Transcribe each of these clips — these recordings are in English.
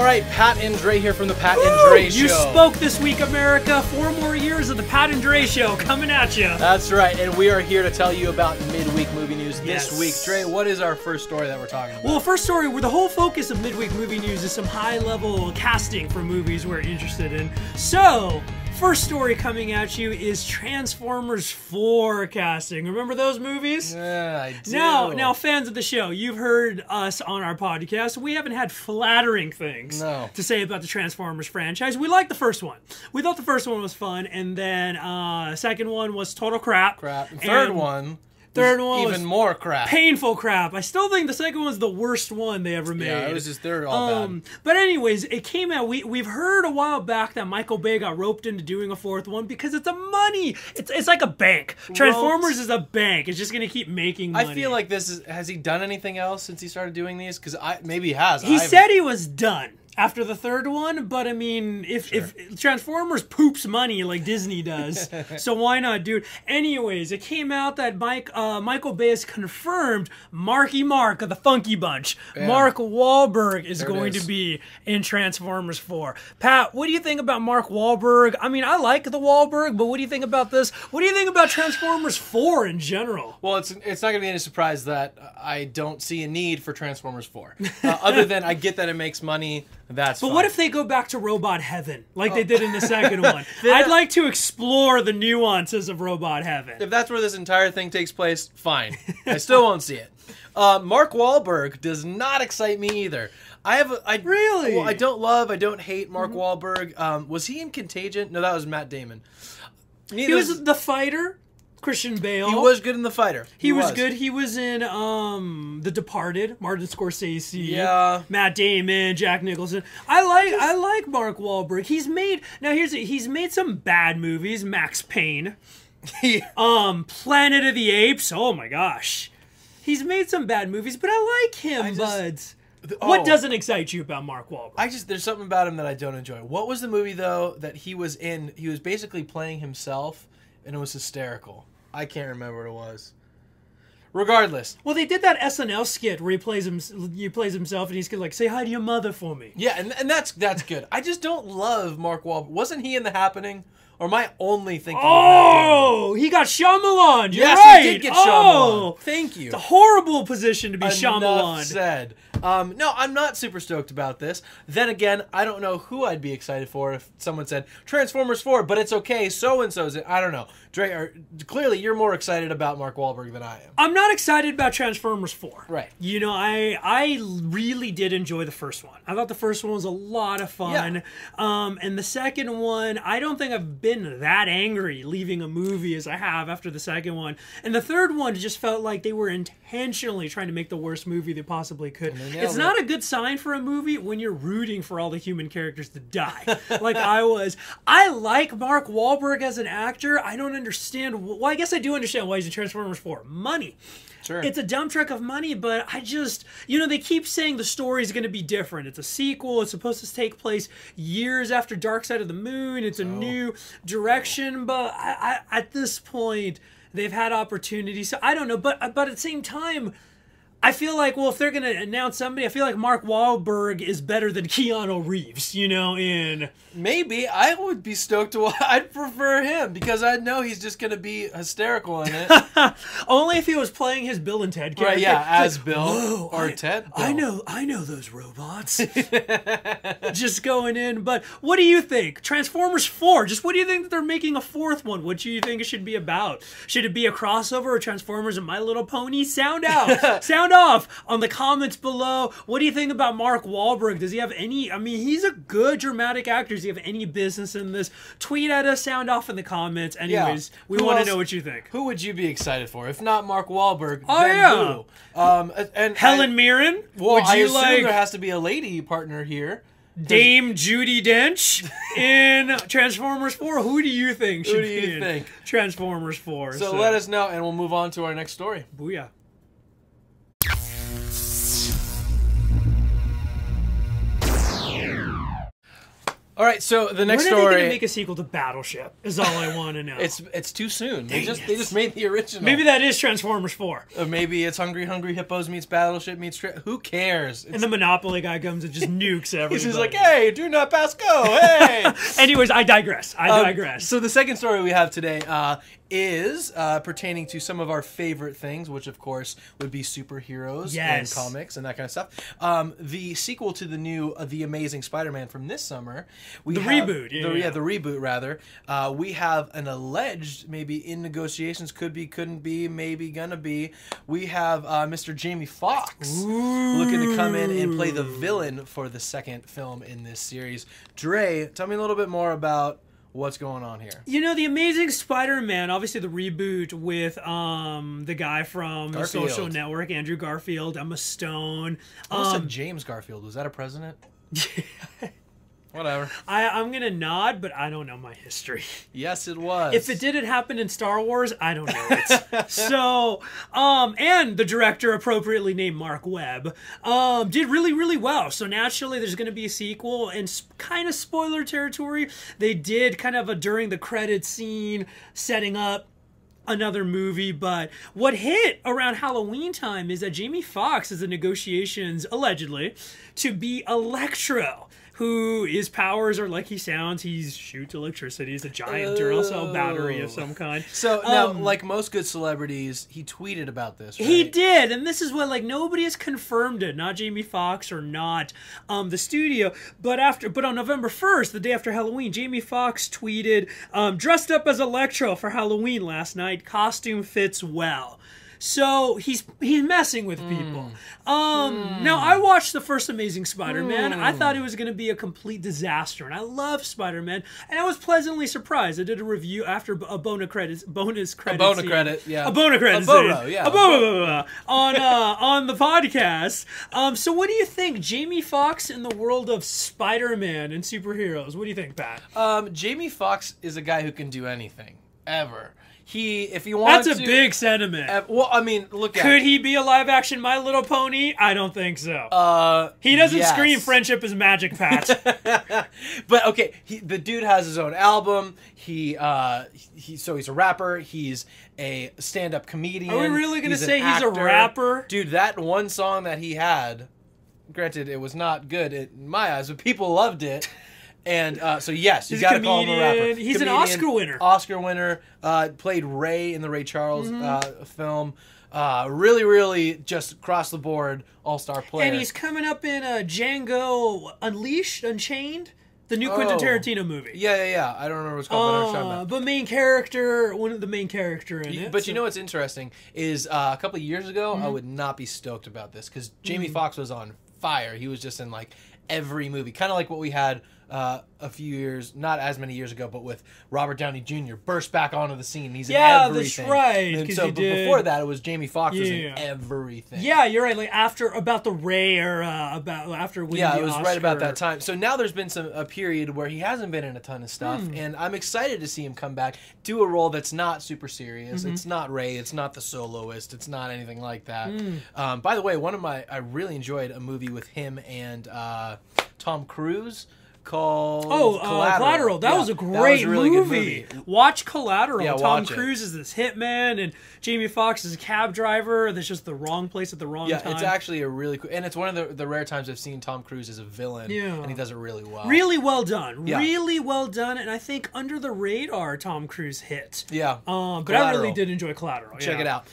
right, Pat and Dre here from the Pat and Dre Show. You spoke this week, America. 4 more years of the Pat and Dre Show coming at you. That's right, and we are here to tell you about midweek movie news Yes. this week. Dre, what is our first story that we're talking about? Well, first story, where the whole focus of midweek movie news is some high-level casting for movies we're interested in. So, first story coming at you is Transformers 4 casting. Remember those movies? Yeah, I do. Now, fans of the show, you've heard us on our podcast. We haven't had flattering things to say about the Transformers franchise. We liked the first one. We thought the first one was fun, and then second one was total crap. Third one was even more crap. Painful crap. I still think the second one's the worst one they ever made. Yeah, it was just, they're all bad. But anyways, it came out, we've heard a while back that Michael Bay got roped into doing a fourth one because it's a money. It's like a bank. Transformers is a bank. It's just going to keep making money. I feel like has he done anything else since he started doing these? Because maybe he has. He said he was done after the third one, but I mean, if Transformers poops money like Disney does, so why not, dude? Anyways, it came out that Michael Bay has confirmed Marky Mark of the Funky Bunch. Yeah. Mark Wahlberg is going to be in Transformers 4. Pat, what do you think about Mark Wahlberg? I mean, I like the Wahlberg, but what do you think about this? What do you think about Transformers 4 in general? Well, it's not going to be any surprise that I don't see a need for Transformers 4. Other than I get that it makes money. But what if they go back to Robot Heaven, like they did in the second one? I'd like to explore the nuances of Robot Heaven. If that's where this entire thing takes place, fine. I still won't see it. Mark Wahlberg does not excite me either. Really? Well, I don't hate Mark Wahlberg. Was he in Contagion? No, that was Matt Damon. He was the fighter. Christian Bale. He was good in The Fighter. He was good. He was in The Departed, Martin Scorsese. Yeah. Matt Damon, Jack Nicholson. I like Mark Wahlberg. He's made some bad movies. Max Payne. Planet of the Apes. Oh my gosh. He's made some bad movies, but I like him, buds. What doesn't excite you about Mark Wahlberg? There's something about him that I don't enjoy. What was the movie though that he was in? He was basically playing himself. And it was hysterical. I can't remember what it was. Regardless. Well, they did that SNL skit where he plays himself and he's like, say hi to your mother for me. Yeah, and that's good. I just don't love Mark Wahlberg. Wasn't he in The Happening? Or am I only thinking of he got Shyamalan. You're yes, right. He did get Shyamalan. Thank you. It's a horrible position to be Enough Shyamalan. Said. No, I'm not super stoked about this. Then again, I don't know who I'd be excited for if someone said Transformers 4, but it's okay, so-and-so's it. I don't know. Dre, clearly you're more excited about Mark Wahlberg than I am. I'm not excited about Transformers 4. Right. You know, I really did enjoy the first one. I thought the first one was a lot of fun. Yeah. And the second one, I don't think I've been that angry leaving a movie as I have after the second one. And the third one just felt like they were intentionally trying to make the worst movie they possibly could. It's not a good sign for a movie when you're rooting for all the human characters to die, like I was. I like Mark Wahlberg as an actor. I don't understand. Well, I guess I do understand why he's in Transformers 4. Money. Sure. It's a dump truck of money, but I just, they keep saying the story's going to be different. It's a sequel. It's supposed to take place years after Dark Side of the Moon. It's a new direction, but at this point, they've had opportunities. So I don't know, but at the same time, I feel like, well, if they're going to announce somebody, I feel like Mark Wahlberg is better than Keanu Reeves, in... Maybe. I would be stoked to... I'd prefer him, because I know he's just going to be hysterical in it. Only if he was playing his Bill and Ted character. Right, yeah, as Bill. Or Ted. Bill. I know those robots. Just going in. But what do you think? Transformers 4, just what do you think that they're making a fourth one? What do you think it should be about? Should it be a crossover of Transformers and My Little Pony? Sound out. Sound off on the comments below. What do you think about Mark Wahlberg? Does he have any... I mean, he's a good dramatic actor. Does he have any business in this? Tweet at us, sound off in the comments. Anyways, we want to know what you think. Who would you be excited for? If not Mark Wahlberg, then who? And Helen Mirren? Well, I assume there has to be a lady partner here. Dame Judi Dench in Transformers 4. Who do you think should be in Transformers 4? So let us know, and we'll move on to our next story. Booyah. All right, so the next When are they story. going to make a sequel to Battleship? Is all I want to know. It's too soon. They just made the original. Maybe that is Transformers 4. Or maybe it's Hungry Hippos meets Battleship meets. Who cares? And the Monopoly guy comes and just nukes everybody. He's just like, hey, do not pass go. Hey. Anyways, I digress. So the second story we have today is pertaining to some of our favorite things, which of course would be superheroes and comics and that kind of stuff. The sequel to the new The Amazing Spider-Man from this summer. The reboot rather. We have an alleged, maybe in negotiations, could be, couldn't be, maybe gonna be. We have Mr. Jamie Foxx looking to come in and play the villain for the second film in this series. Dre, tell me a little bit more about what's going on here. You know, The Amazing Spider-Man, obviously the reboot with the guy from The Social Network, Andrew Garfield, Emma Stone. I said James Garfield. Was that a president? Whatever. I'm going to nod, but I don't know my history. Yes, it was. If it didn't happen in Star Wars, I don't know it. So, and the director, appropriately named Mark Webb, did really, really well. So naturally, there's going to be a sequel, and kind of spoiler territory, they did kind of a during the credits scene setting up another movie, but what hit around Halloween time is that Jamie Foxx is in negotiations, allegedly, to be Electro, who his powers are like he sounds. He shoots electricity. He's a giant Duracell battery of some kind. So now, like most good celebrities, he tweeted about this, right? He did, and this is what, like, nobody has confirmed it. Not Jamie Foxx or not the studio. But on November 1st, the day after Halloween, Jamie Foxx tweeted, "Dressed up as Electro for Halloween last night. Costume fits well." So he's messing with people. Now, I watched the first Amazing Spider-Man. I thought it was going to be a complete disaster, and I love Spider-Man, and I was pleasantly surprised. I did a review after a bonus credit scene. On the podcast. So what do you think, Jamie Foxx in the world of Spider-Man and superheroes? What do you think, Pat? Jamie Foxx is a guy who can do anything ever. If you want That's a big sentiment. Well, I mean, Could he be a live-action My Little Pony? I don't think so. He doesn't scream friendship is magic, Pat. But okay, the dude has his own album. So he's a rapper. He's a stand-up comedian. Are we really going to say he's a rapper? Dude, that one song that he had, granted, it was not good in my eyes, but people loved it. And so yes, you got to call him a rapper. He's an Oscar winner. Oscar winner. Played Ray in the Ray Charles film. Really, really just across the board all-star player. And he's coming up in Django Unchained, the new Quentin Tarantino movie. Yeah. I don't remember what it's called, but I understand that. But main character, one of the main character in it. But you know what's interesting is a couple of years ago, I would not be stoked about this because Jamie Foxx was on fire. He was just in like every movie, kind of like what we had a few years, not as many years ago, but with Robert Downey Jr. burst back onto the scene. He's in everything. That's right. And so before that, it was Jamie Foxx was in everything. Yeah, you're right. Like about the Ray or after winning the Oscar. Yeah, it was right about that time. So now there's been a period where he hasn't been in a ton of stuff, and I'm excited to see him come back, do a role that's not super serious. It's not Ray. It's not The Soloist. It's not anything like that. By the way, I really enjoyed a movie with him and Tom Cruise called Collateral. That was a great really movie. Good movie. Watch Collateral. Yeah, Tom Cruise is this hitman, and Jamie Foxx is a cab driver that's just the wrong place at the wrong time. Yeah, it's actually a really cool, and it's one of the rare times I've seen Tom Cruise as a villain, and he does it really well. Really well done. Yeah. Really well done, and I think under the radar Tom Cruise hit. Yeah. But I really did enjoy Collateral. Check it out.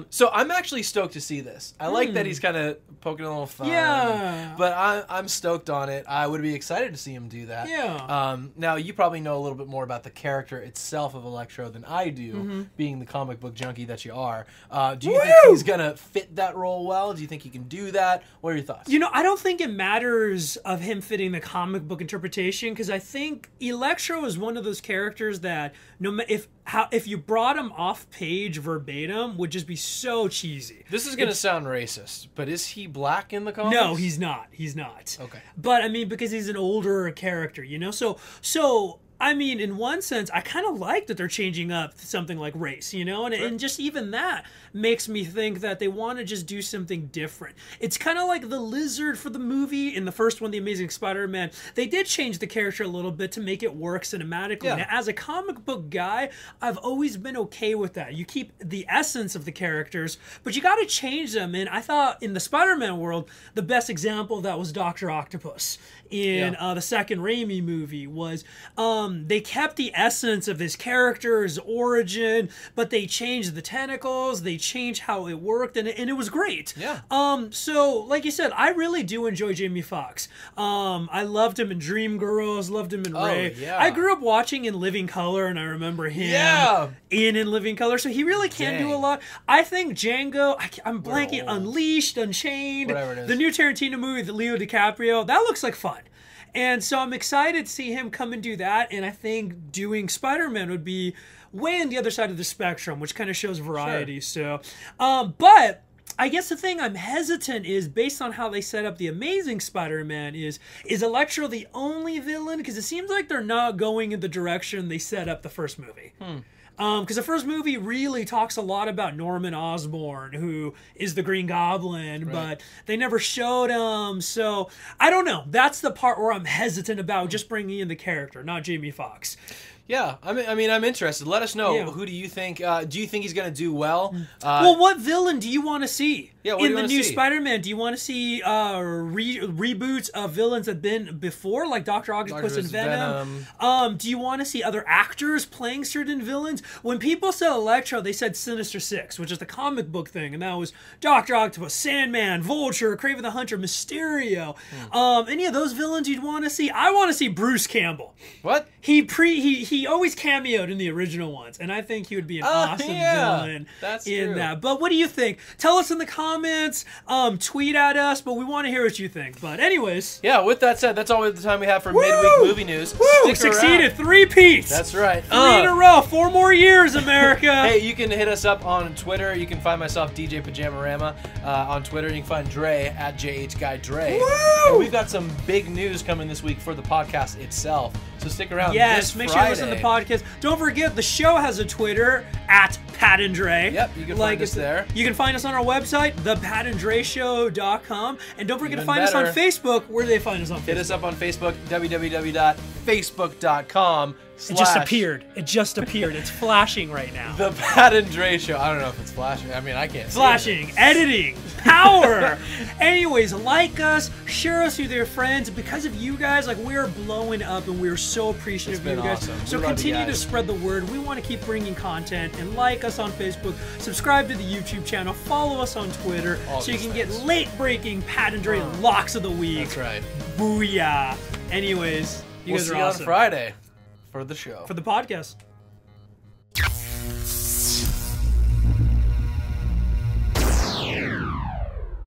So I'm actually stoked to see this. I like that he's kind of poking a little fun. Yeah. But I'm stoked on it. I would be excited to see him do that. Yeah. Now, you probably know a little bit more about the character itself of Electro than I do, being the comic book junkie that you are. Do you think he's going to fit that role well? Do you think he can do that? What are your thoughts? You know, I don't think it matters of him fitting the comic book interpretation, because I think Electro is one of those characters that if you brought him off page verbatim would just be so cheesy. This is going to sound racist, but is he black in the comics? No, he's not. He's not. Okay. But I mean, because he's an older character, you know? So I mean, in one sense, I kind of like that they're changing up something like race, you know? And just even that makes me think that they want to just do something different. It's kind of like the Lizard for the movie in the first one, The Amazing Spider-Man. They did change the character a little bit to make it work cinematically. Yeah. Now, as a comic book guy, I've always been okay with that. You keep the essence of the characters, but you got to change them. And I thought in the Spider-Man world, the best example of that was Dr. Octopus in the second Raimi movie was they kept the essence of his character's origin, but they changed the tentacles, they changed how it worked, and it was great. Yeah. So, like you said, I really do enjoy Jamie Foxx. I loved him in Dreamgirls, loved him in Ray. Yeah. I grew up watching In Living Color, and I remember him in Living Color, so he really can do a lot. I think Django, I'm blanking, Unleashed, Unchained, whatever it is. the new Tarantino movie with Leo DiCaprio, that looks like fun. And so I'm excited to see him come and do that, and I think doing Spider-Man would be way on the other side of the spectrum, which kind of shows variety. Sure. So, but I guess the thing I'm hesitant is, based on how they set up the Amazing Spider-Man, is Electro the only villain? Because it seems like they're not going in the direction they set up the first movie. Because the first movie really talks a lot about Norman Osborn, who is the Green Goblin, but they never showed him. So, I don't know. That's the part where I'm hesitant about just bringing in the character, not Jamie Foxx. Yeah, I mean, I'm interested. Let us know. Who do you think? Do you think he's going to do well? Well, what villain do you want to see? What in do you the wanna new see? Spider-Man, do you want to see reboots of villains that have been before, like Dr. Octopus and Venom? Do you want to see other actors playing certain villains? When people said Electro, they said Sinister Six, which is the comic book thing, and that was Dr. Octopus, Sandman, Vulture, Kraven the Hunter, Mysterio. Any of those villains you'd want to see? I want to see Bruce Campbell. What? He always cameoed in the original ones, and I think he would be an awesome villain in that. But what do you think? Tell us in the comments, tweet at us, but we want to hear what you think. But anyways. Yeah, with that said, that's all the time we have for midweek movie news. Woo! Succeeded. 3-peats. That's right. 3 in a row. 4 more years, America. Hey, you can hit us up on Twitter. You can find myself, DJ Pajamarama, on Twitter. You can find Dre at JHGuyDre. Woo! And we've got some big news coming this week for the podcast itself. So stick around. Yes, this make Friday. sure you listen to the podcast. Don't forget, the show has a Twitter at Pat and Dre. Yep, you can find us there. You can find us on our website, thepatanddreshow.com. And don't forget to find us on better. Facebook. Where do they find us on Facebook? Hit us up on Facebook, www.facebook.com. It just appeared. It just appeared. It's flashing right now. The Pat and Dre Show. I don't know if it's flashing. I mean, I can't see Flashing, editing, power. Anyways, like us, share us with your friends. Because of you guys, like, we're blowing up, and we're so appreciative of you guys. Awesome. So continue to spread the word. We want to keep bringing content, and like us on Facebook, subscribe to the YouTube channel, follow us on Twitter, so you can get late-breaking Pat and Dre locks of the week. That's right. Booyah. Anyways, you We'll guys see are you awesome. on Friday for the show. For the podcast.